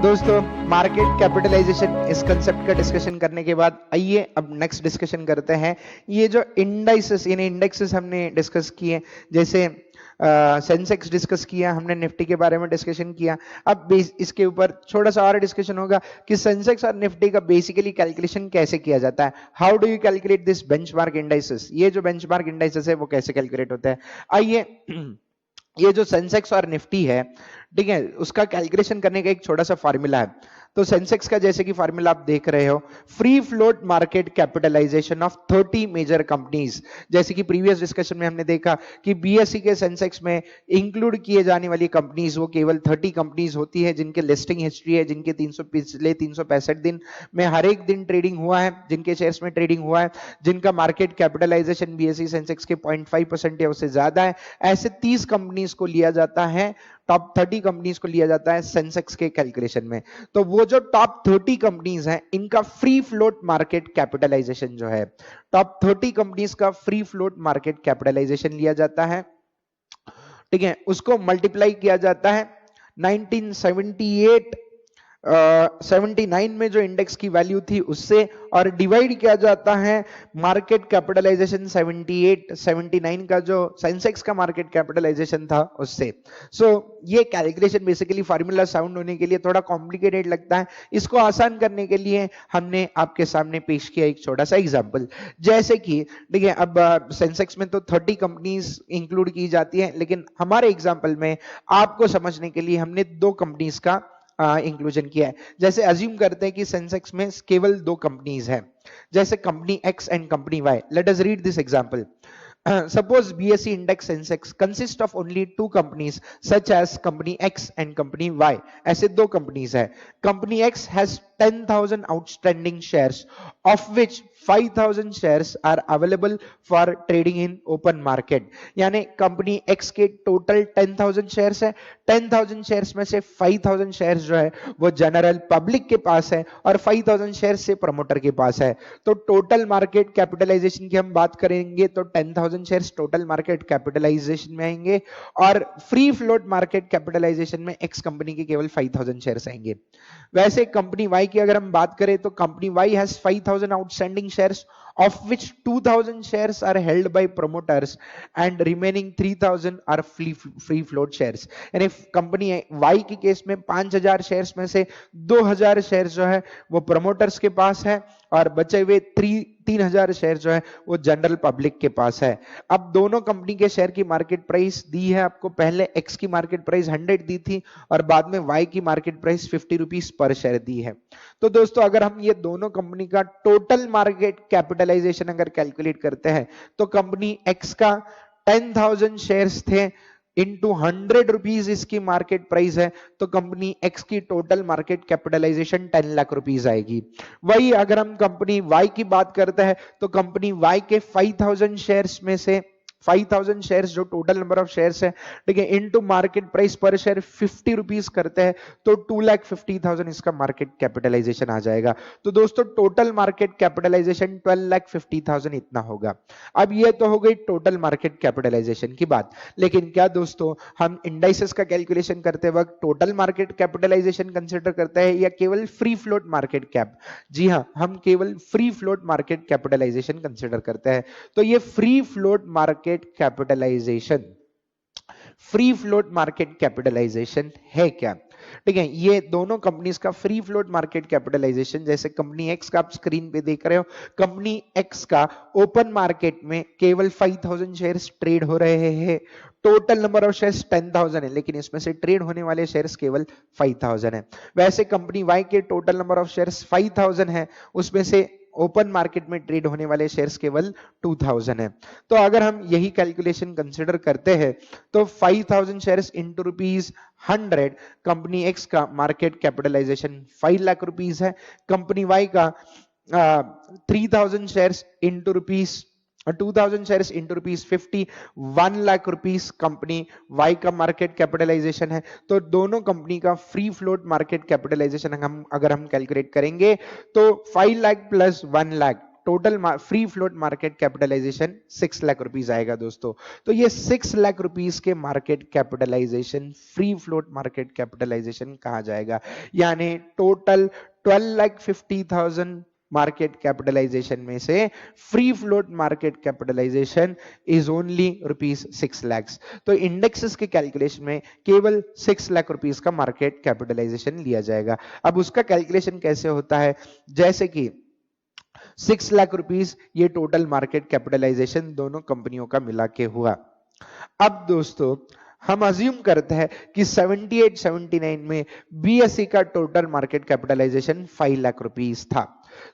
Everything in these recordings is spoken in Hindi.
दोस्तों, मार्केट कैपिटलाइजेशन इस कंसेप्ट का डिस्कशन करने के बाद आइए अब नेक्स्ट डिस्कशन करते हैं। ये जो इंडाइसेस, यानी इंडेक्सेस हमने डिस्कस किए, जैसे सेंसेक्स डिस्कस किया हमने, निफ्टी के बारे में डिस्कशन किया। अब इसके ऊपर थोड़ा सा और डिस्कशन होगा कि सेंसेक्स और निफ्टी का बेसिकली कैलकुलेशन कैसे किया जाता है। How do you calculate this benchmark indices, ये जो बेंचमार्क इंडाइसेस है वो कैसे कैलकुलेट होता है। आइए ये जो सेंसेक्स और निफ्टी है, ठीक है, उसका कैलकुलेशन करने का एक छोटा सा फार्मूला है। तो सेंसेक्स का जैसे कि फार्मूला आप देख रहे हो, free float market capitalisation of 30 major companies. जैसे कि प्रीवियस डिस्कशन में हमने देखा कि बीएसई के सेंसेक्स में इंक्लूड किए जाने वाली कंपनीज वो केवल 30 कंपनीज होती है जिनके लिस्टिंग हिस्ट्री है, जिनके पिछले 365 दिन में हर एक दिन ट्रेडिंग हुआ है, जिनके शेयर्स में ट्रेडिंग हुआ है, जिनका मार्केट कैपिटलाइजेशन बीएसई सेंसेक्स के 0.5% या उससे ज्यादा है। ऐसे 30 कंपनीज को लिया जाता है, टॉप 30 कंपनीज को लिया जाता है सेंसेक्स के कैलकुलेशन में। तो वो जो टॉप 30 कंपनीज हैं, इनका फ्री फ्लोट मार्केट कैपिटलाइजेशन जो है, टॉप 30 कंपनीज का फ्री फ्लोट मार्केट कैपिटलाइजेशन लिया जाता है, ठीक है, उसको मल्टीप्लाई किया जाता है 1978 79 में जो इंडेक्स की वैल्यू थी उससे, और डिवाइड किया जाता है मार्केट कैपिटलाइजेशन 78 79 का जो सेंसेक्स का मार्केट कैपिटलाइजेशन था उससे। सो ये कैलकुलेशन बेसिकली फार्मूला साउंड होने के लिए थोड़ा कॉम्प्लिकेटेड लगता है। इसको आसान करने के लिए हमने आपके सामने पेश किया एक छोटा सा एग्जांपल। जैसे कि ठीक है, अब सेंसेक्स में तो 30 कंपनीज इंक्लूड की जाती है, लेकिन हमारे एग्जांपल में आपको समझने के लिए हमने 2 कंपनीज का इंक्लूजन किया है। जैसे अज्यूम करते हैं कि सेंसेक्स में केवल 2 कंपनीज हैं, जैसे company x and company y. Let us read this example. Suppose BSE index Sensex consists of only 2 companies such as company X and company Y. ऐसे 2 कंपनीज है। Company X has 10,000 outstanding shares, of which 5,000 shares are available for trading in open market. यानी कंपनी X के टोटल 10,000 शेयर्स है, 10,000 शेयर्स में से 5,000 शेयर्स जो है वो जनरल पब्लिक के पास है और 5,000 शेयर्स से प्रमोटर के पास है। तो टोटल मार्केट कैपिटलाइजेशन की हम बात करेंगे तो 10,000 शेयर्स टोटल मार्केट कैपिटलाइजेशन में आएंगे, और फ्री फ्लोट मार्केट कैपिटलाइजेशन में एक्स कंपनी के केवल 5,000 शेयर्स आएंगे। वैसे कंपनी वाई की अगर हम बात करें तो company y has 5,000 outstanding shares, of which 2,000 shares are held by promoters and remaining 3,000 are free float shares. यानी कंपनी वाई के केस में 5,000 शेयर्स में से 2,000 शेयर्स जो है वो प्रमोटर्स के पास है, और बचे हुए 3,000 शेयर जो है वो जनरल पब्लिक के पास है। अब दोनों कंपनी के शेयर की मार्केट प्राइस दी है आपको, पहले एक्स की मार्केट प्राइस 100 दी थी और बाद में वाई की मार्केट प्राइस 50 रुपीस पर शेयर दी है। तो दोस्तों अगर हम ये दोनों कंपनी का टोटल मार्केट कैपिटलाइजेशन अगर कैलकुलेट करते हैं तो कंपनी एक्स का 10,000 शेयर्स थे इंटू 100 रुपीज इसकी मार्केट प्राइस है, तो कंपनी एक्स की total market capitalisation 10 lakh rupees आएगी। वही अगर हम कंपनी वाई की बात करते हैं तो कंपनी वाई के 5,000 शेयर्स में से 5,000 शेयर्स जो टोटल नंबर ऑफ शेयर्स है, ठीक है, इनटू मार्केट प्राइस पर शेयर 50 रुपीस करते हैं, तो 2,50,000 इसका मार्केट कैपिटलाइजेशन आ जाएगा। तो दोस्तों टोटल मार्केट कैपिटलाइजेशन 12,50,000 इतना होगा। अब ये तो हो गई टोटल मार्केट कैपिटलाइजेशन की बात, लेकिन क्या दोस्तों हम इंडाइसेस का कैलकुलेशन करते वक्त टोटल मार्केट कैपिटलाइजेशन कंसिडर करते हैं या केवल फ्री फ्लोट मार्केट कैप? जी हां, हम केवल free float market capitalisation consider करते हैं। तो ये free float market capitalisation, free float market capitalisation है क्या? ठीक है, ये दोनों कंपनीज का फ्री फ्लोट मार्केट कैपिटलाइजेशन, जैसे कंपनी एक्स का आप स्क्रीन पे देख रहे हो, कंपनी एक्स का ओपन मार्केट में केवल 5,000 शेयर्स ट्रेड हो रहे हैं, टोटल नंबर ऑफ शेयर्स 10,000 है, लेकिन इसमें से ट्रेड होने वाले शेयर्स केवल 5,000 है। वैसे कंपनी वाई के टोटल नंबर ऑफ शेयर्स 5,000 है, उसमें से ओपन मार्केट में ट्रेड होने वाले शेयर्स केवल 2,000 है। तो अगर हम यही कैलकुलेशन कंसिडर करते हैं तो 5,000 shares into rupees 100, company x का मार्केट कैपिटलाइजेशन 5 लाख रुपीस है। कंपनी वाई का 3,000 shares into rupees 2,000 shares into rupees 50, 1 lakh rupees company y का मार्केट कैपिटलाइजेशन है। तो दोनों कंपनी का फ्री फ्लोट मार्केट कैपिटलाइजेशन अगर हम कैलकुलेट करेंगे तो 5 lakh plus 1 lakh total free float market capitalisation 6 lakh rupees आएगा दोस्तों। तो ये 6 लाख रुपीस के market capitalisation free float market capitalisation कहा जाएगा, यानी टोटल 12,50,000 मार्केट कैपिटलाइजेशन में से free float market capitalisation is only ₹6 lakh. तो इंडेक्सेस के कैलकुलेशन में केवल 6 लाख रुपीस का मार्केट कैपिटलाइजेशन लिया जाएगा। अब उसका कैलकुलेशन कैसे होता है, जैसे कि 6 लाख रुपीस ये टोटल मार्केट कैपिटलाइजेशन दोनों कंपनियों का मिला के हुआ। अब दोस्तों हम अज्यूम करते हैं कि 78-79 में बीएसई का total market capitalisation 5 lakh rupees था।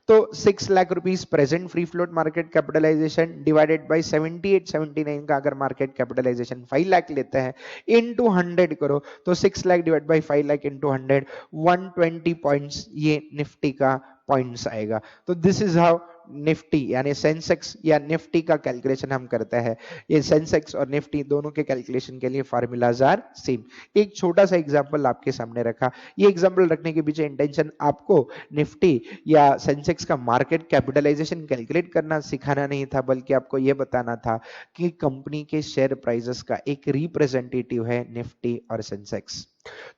तो 6 lakh rupees present free float market capitalisation divided by 78-79 का अगर मार्केट कैपिटलाइजेशन 5 लाख लेते हैं इनटू 100 करो तो 6 lakh divide by 5 lakh into 100 120 points ये निफ्टी का पॉइंट्स आएगा। तो दिस इज हाउ निफ्टी यानी सेंसेक्स या निफ्टी का कैलकुलेशन हम करते हैं। ये सेंसेक्स और निफ्टी दोनों के कैलकुलेशन के लिए फार्मूलाज आर सेम। एक छोटा सा एग्जांपल आपके सामने रखा, ये एग्जांपल रखने के पीछे इंटेंशन आपको निफ्टी या सेंसेक्स का मार्केट कैपिटलाइजेशन कैलकुलेट करना सिखाना नहीं था, बल्कि आपको यह बताना था कि कंपनी के शेयर प्राइसेस का एक रिप्रेजेंटेटिव है निफ्टी और सेंसेक्स।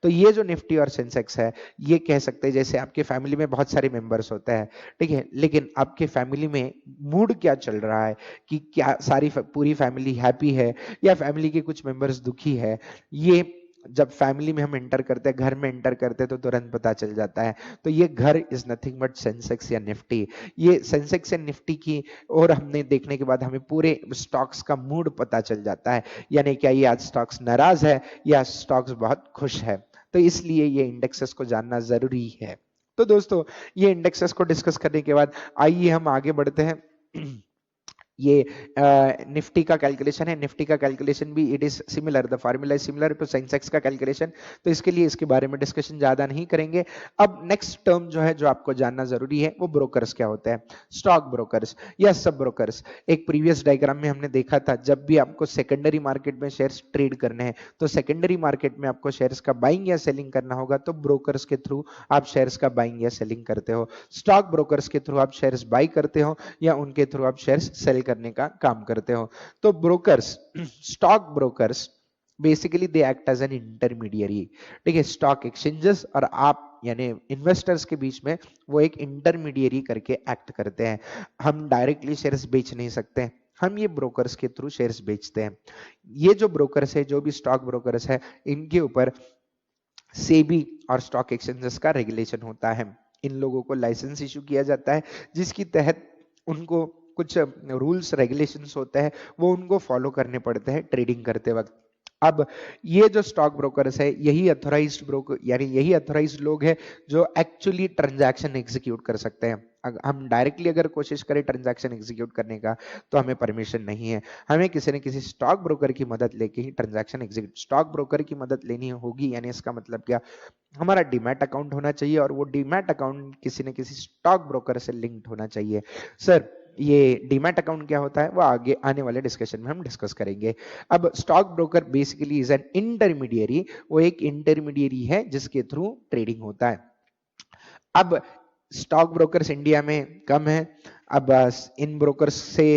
तो ये जो निफ्टी और सेंसेक्स है ये कह सकते हैं जैसे आपके फैमिली में बहुत सारे मेंबर्स होते हैं, ठीक है, लेकिन आपके फैमिली में मूड क्या चल रहा है, कि क्या सारी पूरी फैमिली हैप्पी है या फैमिली के कुछ मेंबर्स दुखी है, ये जब फैमिली में हम एंटर करते हैं, घर में एंटर करते हैं तो तुरंत पता चल जाता है। तो ये घर इज नथिंग बट सेंसेक्स या निफ्टी। ये सेंसेक्स या निफ्टी की और हमने देखने के बाद हमें पूरे स्टॉक्स का मूड पता चल जाता है, यानी क्या ये आज स्टॉक्स नाराज है या स्टॉक्स बहुत खुश है। तो इसलिए ये इंडेक्सेस को जानना जरूरी है। तो दोस्तों ये इंडेक्सेस को डिस्कस करने के बाद आइए हम आगे बढ़ते हैं। ये निफ्टी का कैलकुलेशन है, निफ्टी का कैलकुलेशन भी it is similar, the formula is similar to Sensex का कैलकुलेशन। तो इसके लिए इसके बारे में डिस्कशन ज्यादा नहीं करेंगे। अब नेक्स्ट टर्म जो है जो आपको जानना जरूरी है वो ब्रोकर्स क्या होते हैं, स्टॉक ब्रोकर्स या सब ब्रोकर्स। एक प्रीवियस डायग्राम में हमने देखा था जब भी आपको सेकेंडरी मार्केट में शेयर्स ट्रेड करने हैं तो सेकेंडरी मार्केट में आपको शेयर्स का बाइंग या सेलिंग करना होगा, तो ब्रोकर्स के थ्रू आप शेयर्स का बाइंग या सेलिंग करते हो। स्टॉक ब्रोकर्स के थ्रू आप शेयर्स बाई करते हो या उनके थ्रू आप शेयर्स सेल करने का काम करते हो। तो brokers, stock brokers basically they act as an intermediary, ठीक है, स्टॉक एक्सचेंजेस और आप यानी इन्वेस्टर्स के बीच में वो एक इंटरमीडियरी करके एक्ट करते हैं। हम डायरेक्टली शेयर्स बेच नहीं सकते, हम ये ब्रोकर्स के थ्रू शेयर्स बेचते हैं। ये जो ब्रोकर्स है, जो भी स्टॉक ब्रोकर्स है, इनके ऊपर सेबी और स्टॉक एक्सचेंजेस का रेगुलेशन होता है। इन लोगों को लाइसेंस इशू किया जाता है जिसकी तहत उनको कुछ रूल्स रेगुलेशंस होते हैं वो उनको फॉलो करने पड़ते हैं ट्रेडिंग करते वक्त। अब ये जो स्टॉक ब्रोकर्स है यही अथॉराइज्ड ब्रोकर यानी यही अथॉराइज्ड लोग हैं जो एक्चुअली ट्रांजैक्शन एग्जीक्यूट कर सकते हैं। हम डायरेक्टली अगर कोशिश करें ट्रांजैक्शन एग्जीक्यूट करने का तो हमें परमिशन नहीं है, हमें किसी न किसी स्टॉक ब्रोकर की मदद लेके ही ट्रांजैक्शन एग्जीक्यूट, स्टॉक ब्रोकर की मदद लेनी होगी। यानी इसका मतलब क्या, हमारा डीमैट अकाउंट होना चाहिए और वो डीमैट अकाउंट किसी न किसी स्टॉक ब्रोकर से लिंक्ड होना चाहिए। सर ये डीमैट अकाउंट क्या होता है वो आगे आने वाले डिस्कशन में हम डिस्कस करेंगे। अब stock broker basically is an intermediary, वो एक इंटरमीडियरी है जिसके थ्रू ट्रेडिंग होता है। अब स्टॉक ब्रोकर्स इंडिया में कम है, अब इन ब्रोकर्स से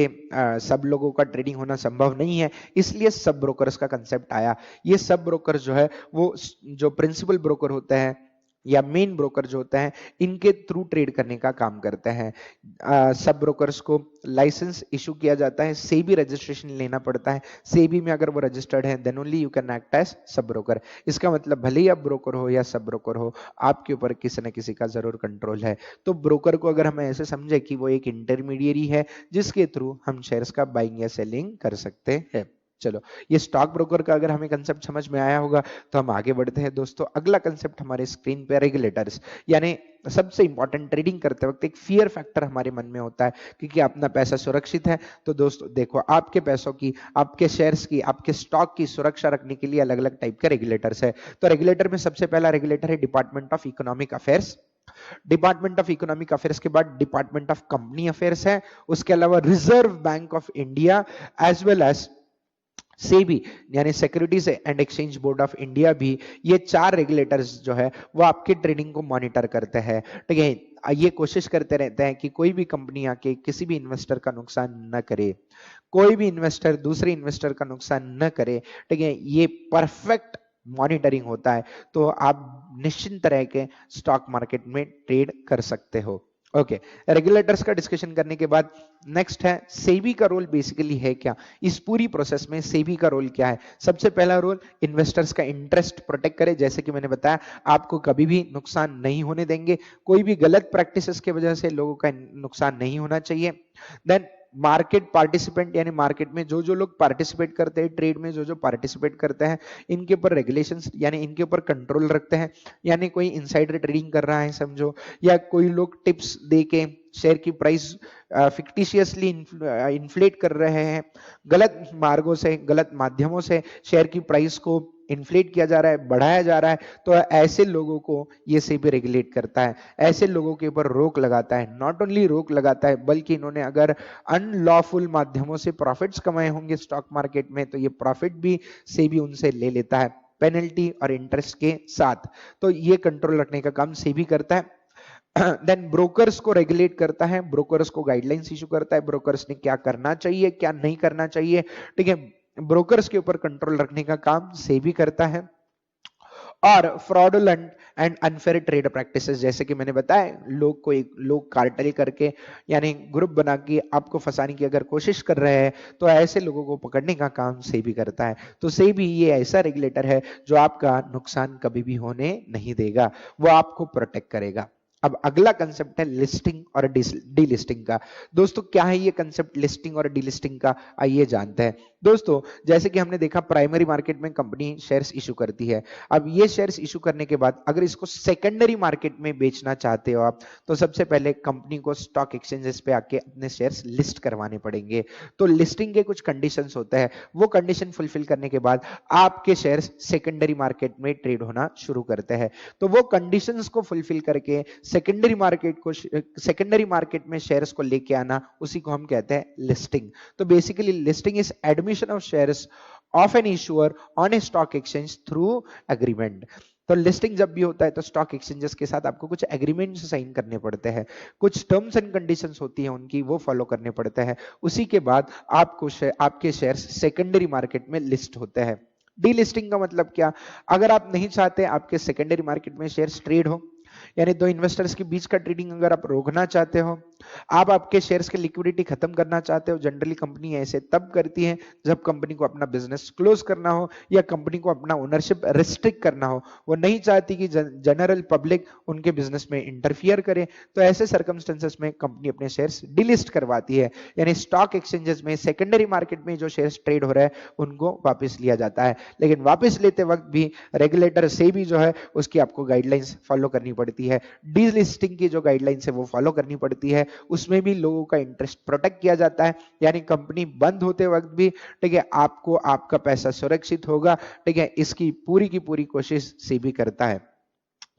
सब लोगों का ट्रेडिंग होना संभव नहीं है, इसलिए सब ब्रोकर्स का कंसेप्ट आया। ये सब ब्रोकर जो है वो जो प्रिंसिपल ब्रोकर होते हैं या मेन ब्रोकर जो होता है इनके थ्रू ट्रेड करने का काम करते हैं। सब ब्रोकर्स को लाइसेंस इशू किया जाता है, सेबी रजिस्ट्रेशन लेना पड़ता है, सेबी में अगर वो रजिस्टर्ड है then only you can act as sub broker. इसका मतलब भले ही आप ब्रोकर हो या सब ब्रोकर हो, आपके ऊपर किसी न किसी का जरूर कंट्रोल है। तो ब्रोकर को अगर हम ऐसे समझे कि वो एक इंटरमीडियरी है जिसके थ्रू हम शेयर्स का बाइंग या सेलिंग कर सकते हैं। चलो ये स्टॉक ब्रोकर का अगर हमें कंसेप्ट समझ में आया होगा तो हम आगे बढ़ते हैं। दोस्तों अगला कंसेप्ट हमारे स्क्रीन पे रेगुलेटर्स, यानी सबसे इंपॉर्टेंट ट्रेडिंग करते वक्त एक फियर फैक्टर हमारे मन में होता है क्योंकि अपना पैसा सुरक्षित है। तो दोस्तों देखो आपके पैसों की, आपके शेयर्स की, आपके स्टॉक की सुरक्षा रखने के लिए अलग अलग टाइप के रेगुलेटर्स है। तो रेगुलेटर में सबसे पहला रेगुलेटर है Department of Economic Affairs. Department of Economic Affairs के बाद डिपार्टमेंट ऑफ कंपनी अफेयर्स है, उसके अलावा Reserve Bank of India as well as SEBI यानी Securities and Exchange Board of India भी, ये चार रेगुलेटर्स जो है वो आपके ट्रेडिंग को मॉनिटर करते हैं। ठीक है, ये कोशिश करते रहते हैं कि कोई भी कंपनी आके किसी भी इन्वेस्टर का नुकसान न करे, कोई भी इन्वेस्टर दूसरे इन्वेस्टर का नुकसान न करे, ठीक है। ये परफेक्ट मॉनिटरिंग होता है, तो आप निश्चिंत रह के स्टॉक मार्केट में ट्रेड कर सकते हो। ओके, रेगुलेटर्स का डिस्कशन करने के बाद नेक्स्ट है सेबी का रोल बेसिकली है क्या। इस पूरी प्रोसेस में सेबी का रोल क्या है। सबसे पहला रोल, इन्वेस्टर्स का इंटरेस्ट प्रोटेक्ट करे। जैसे कि मैंने बताया, आपको कभी भी नुकसान नहीं होने देंगे, कोई भी गलत प्रैक्टिसेस की वजह से लोगों का नुकसान नहीं होना चाहिए। देन मार्केट पार्टिसिपेंट, यानी मार्केट में जो जो लोग पार्टिसिपेट करते हैं, ट्रेड में जो जो पार्टिसिपेट करते हैं, इनके ऊपर रेगुलेशंस यानी इनके ऊपर कंट्रोल रखते हैं। यानी कोई इनसाइडर ट्रेडिंग कर रहा है समझो, या कोई लोग टिप्स दे के शेयर की प्राइस फिक्टिशियसली इन्फ्लेट कर रहे हैं, गलत मार्गों से गलत माध्यमों से शेयर की प्राइस को इन्फ्लेट किया जा रहा है, बढ़ाया जा रहा है, तो ऐसे लोगों को ये सेबी रेगुलेट करता है, ऐसे लोगों के ऊपर रोक लगाता है। नॉट ओनली रोक लगाता है, बल्कि इन्होंने अगर अनलॉफुल माध्यमों से प्रॉफिट्स कमाए होंगे स्टॉक मार्केट में, तो ये प्रॉफिट भी सेबी उनसे ले लेता है पेनल्टी और इंटरेस्ट के साथ। तो ये कंट्रोल रखने का काम सेबी करता है। देन ब्रोकर्स को रेगुलेट करता है, ब्रोकर्स को गाइडलाइंस इशू करता है, ब्रोकर्स ने क्या करना चाहिए क्या नहीं करना चाहिए, ठीक है। ब्रोकर्स के ऊपर कंट्रोल रखने का काम सेबी करता है। और fraudulent and unfair trade practices, जैसे कि मैंने बताया, लोग कार्टेल करके यानी ग्रुप बना के आपको फंसाने की अगर कोशिश कर रहे हैं, तो ऐसे लोगों को पकड़ने का काम सेबी करता है। तो सेबी ये ऐसा रेगुलेटर है जो आपका नुकसान कभी भी होने नहीं देगा, वो आपको प्रोटेक्ट करेगा। अब अगला कंसेप्ट है लिस्टिंग और डीलिस्टिंग का। दोस्तों क्या है ये कंसेप्ट लिस्टिंग और डीलिस्टिंग का, आइए जानते हैं। दोस्तों जैसे कि हमने देखा, प्राइमरी मार्केट में कंपनी शेयर्स इशू करती है। अब ये शेयर्स इशू करने के बाद अगर इसको सेकेंडरी मार्केट में बेचना चाहते हो आप, तो सबसे पहले कंपनी को स्टॉक एक्सचेंजेस पे आके अपने शेयर्स लिस्ट करवाने पड़ेंगे। तो लिस्टिंग के कुछ कंडीशंस होते हैं, वो कंडीशन फुलफिल करने के बाद आपके शेयर्स सेकेंडरी मार्केट में ट्रेड होना शुरू करते हैं। तो वो कंडीशंस को फुलफिल करके सेकेंडरी मार्केट में शेयर्स को लेके आना, उसी को हम कहते हैं लिस्टिंग। तो basically listing is admission of shares of an issuer on a stock exchange through agreement. तो लिस्टिंग जब भी होता है तो स्टॉक एक्सचेंजेस के साथ आपको कुछ एग्रीमेंट साइन करने पड़ते हैं, कुछ टर्म्स एंड कंडीशंस होती हैं उनकी, वो फॉलो करने पड़ते हैं। उसी के बाद आपके शेयर्स सेकेंडरी मार्केट में लिस्ट होते हैं। डीलिस्टिंग का मतलब क्या, अगर आप नहीं चाहते आपके सेकेंडरी मार्केट में शेयर्स ट्रेड हो, यानी दो इन्वेस्टर्स के बीच का ट्रेडिंग अगर आप रोकना चाहते हो, आप आपके शेयर्स की लिक्विडिटी खत्म करना चाहते हो। जनरली कंपनी ऐसे तब करती है जब कंपनी को अपना बिजनेस क्लोज करना हो या कंपनी को अपना ओनरशिप रिस्ट्रिक्ट करना हो। वो नहीं चाहती कि जनरल पब्लिक उनके बिजनेस में इंटरफियर करे, तो ऐसे सर्कमस्टेंसेस में कंपनी अपने शेयर्स डिलिस्ट करवाती है, यानी स्टॉक एक्सचेंजेस में सेकेंडरी मार्केट में जो शेयर्स ट्रेड हो रहे हैं उनको वापस लिया जाता है। लेकिन वापस लेते वक्त भी रेगुलेटर से भी जो है उसकी आपको गाइडलाइंस फॉलो करनी पड़ती है। डीलिस्टिंग की जो गाइडलाइंस है वो फॉलो करनी पड़ती है, उसमें भी लोगों का इंटरेस्ट प्रोटेक्ट किया जाता है, यानी कंपनी बंद होते वक्त भी, ठीक है, आपको आपका पैसा सुरक्षित होगा, ठीक है। इसकी की पूरी कोशिश सेबी करता है।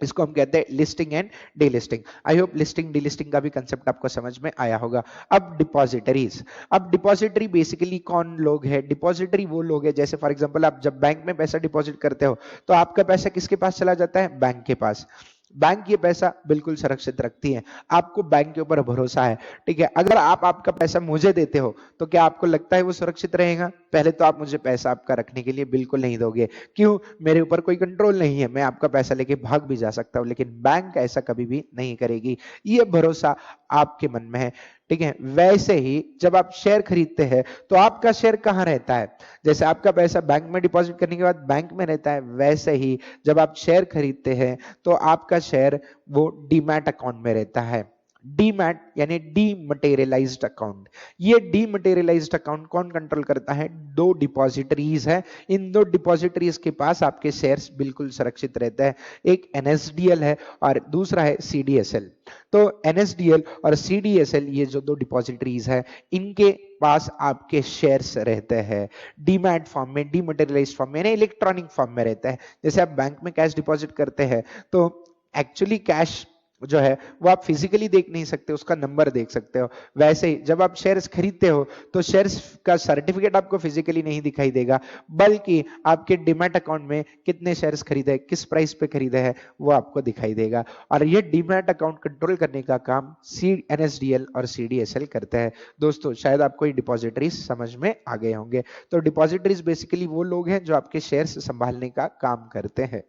इसको हम कहते हैं listing and delisting. I hope listing delisting का भी कंसेप्ट आपको समझ में आया होगा। अब डिपॉजिटरीज, अब डिपॉजिटरी बेसिकली कौन लोग हैं। डिपॉजिटरी वो लोग हैं, जैसे फॉर एग्जांपल आप जब बैंक में पैसा डिपॉजिट करते हो तो आपका पैसा किसके पास चला जाता है, बैंक के पास। बैंक ये पैसा बिल्कुल सुरक्षित रखती है, आपको बैंक के ऊपर भरोसा है, ठीक है। अगर आप आपका पैसा मुझे देते हो तो क्या आपको लगता है वो सुरक्षित रहेगा? पहले तो आप मुझे पैसा आपका रखने के लिए बिल्कुल नहीं दोगे, क्यों? मेरे ऊपर कोई कंट्रोल नहीं है, मैं आपका पैसा लेके भाग भी जा सकता हूं, लेकिन बैंक ऐसा कभी भी नहीं करेगी। ये भरोसा आपके मन में है, ठीक है। वैसे ही जब आप शेयर खरीदते हैं तो आपका शेयर कहां रहता है? जैसे आपका पैसा बैंक में डिपॉजिट करने के बाद बैंक में रहता है, वैसे ही जब आप शेयर खरीदते हैं तो आपका शेयर वो डीमैट अकाउंट में रहता है। डीमैट यानी डीमटेरियलाइज्ड अकाउंट। ये डीमटेरियलाइज्ड अकाउंट कौन कंट्रोल करता है? दो डिपॉजिटरीज है, इन दो डिपॉजिटरीज के पास आपके शेयर्स बिल्कुल सुरक्षित रहते हैं। एक एनएसडीएल है और दूसरा है सीडीएसएल। तो एनएसडीएल और सीडीएसएल ये जो दो डिपॉजिटरीज है, इनके पास आपके शेयर्स रहते हैं डीमैट फॉर्म में, डीमटेरियलाइज्ड फॉर्म में, यानी इलेक्ट्रॉनिक फॉर्म में रहता है। जैसे आप बैंक में कैश डिपॉजिट करते हैं तो एक्चुअली कैश जो है वो आप फिजिकली देख नहीं सकते, उसका नंबर देख सकते हो। वैसे ही जब आप शेयर्स खरीदते हो तो शेयर्स का सर्टिफिकेट आपको फिजिकली नहीं दिखाई देगा, बल्कि आपके डीमैट अकाउंट में कितने शेयर्स खरीदे, किस प्राइस पे खरीदे हैं, वो आपको दिखाई देगा। और ये डीमैट अकाउंट कंट्रोल करने का काम एनएसडीएल और सीडीएसएल करते हैं। दोस्तों शायद आपको ये डिपॉजिटरीज समझ में आ गए होंगे। तो डिपॉजिटरीज बेसिकली वो लोग हैं जो आपके शेयर्स संभालने का काम करते हैं।